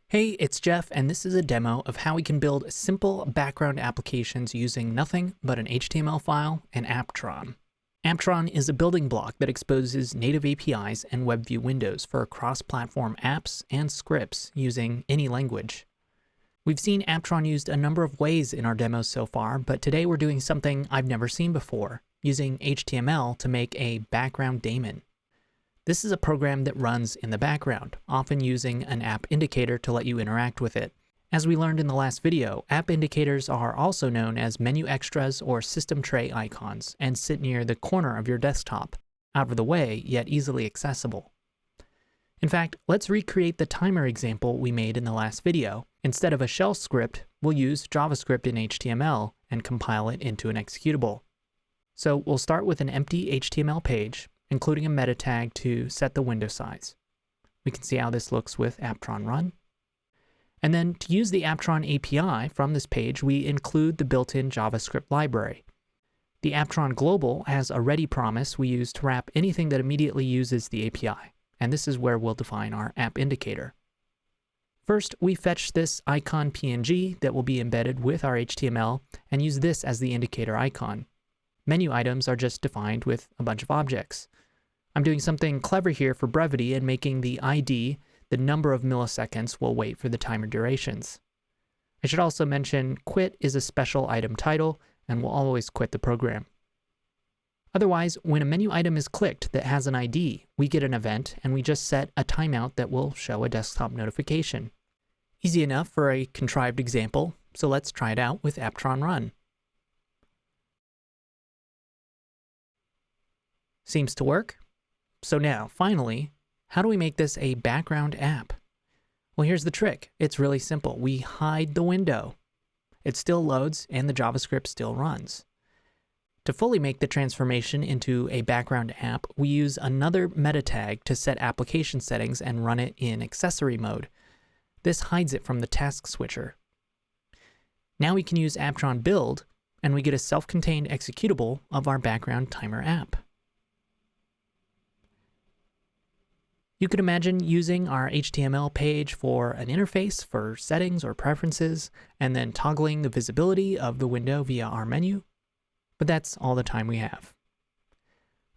Hey, it's Jeff, and this is a demo of how we can build simple background applications using nothing but an HTML file and Apptron. Apptron is a building block that exposes native APIs and web view windows for cross-platform apps and scripts using any language. We've seen Apptron used a number of ways in our demos so far, but today we're doing something I've never seen before, using HTML to make a background daemon. This is a program that runs in the background, often using an app indicator to let you interact with it. As we learned in the last video, app indicators are also known as menu extras or system tray icons and sit near the corner of your desktop, out of the way yet easily accessible. In fact, let's recreate the timer example we made in the last video. Instead of a shell script, we'll use JavaScript in HTML and compile it into an executable. So we'll start with an empty HTML page, including a meta tag to set the window size. We can see how this looks with Apptron run. And then to use the Apptron API from this page, we include the built-in JavaScript library. The Apptron global has a ready promise we use to wrap anything that immediately uses the API, and this is where we'll define our app indicator. First, we fetch this icon PNG that will be embedded with our HTML and use this as the indicator icon. Menu items are just defined with a bunch of objects. I'm doing something clever here for brevity and making the ID the number of milliseconds we'll wait for the timer durations. I should also mention quit is a special item title and will always quit the program. Otherwise, when a menu item is clicked that has an ID, we get an event and we just set a timeout that will show a desktop notification. Easy enough for a contrived example, so let's try it out with Apptron run. Seems to work. So now, finally, how do we make this a background app? Well, here's the trick. It's really simple. We hide the window. It still loads and the JavaScript still runs. To fully make the transformation into a background app, we use another meta tag to set application settings and run it in accessory mode. This hides it from the task switcher. Now we can use Apptron build, and we get a self-contained executable of our background timer app. You could imagine using our HTML page for an interface for settings or preferences, and then toggling the visibility of the window via our menu. But that's all the time we have.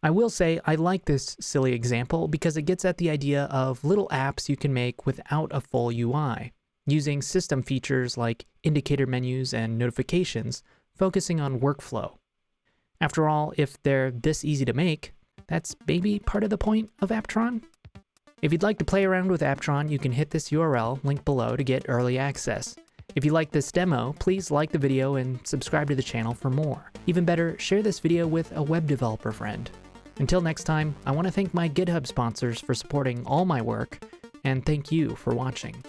I will say I like this silly example because it gets at the idea of little apps you can make without a full UI, using system features like indicator menus and notifications, focusing on workflow. After all, if they're this easy to make, that's maybe part of the point of Apptron. If you'd like to play around with Apptron, you can hit this URL linked below to get early access. If you like this demo, please like the video and subscribe to the channel for more. Even better, share this video with a web developer friend. Until next time, I want to thank my GitHub sponsors for supporting all my work, and thank you for watching.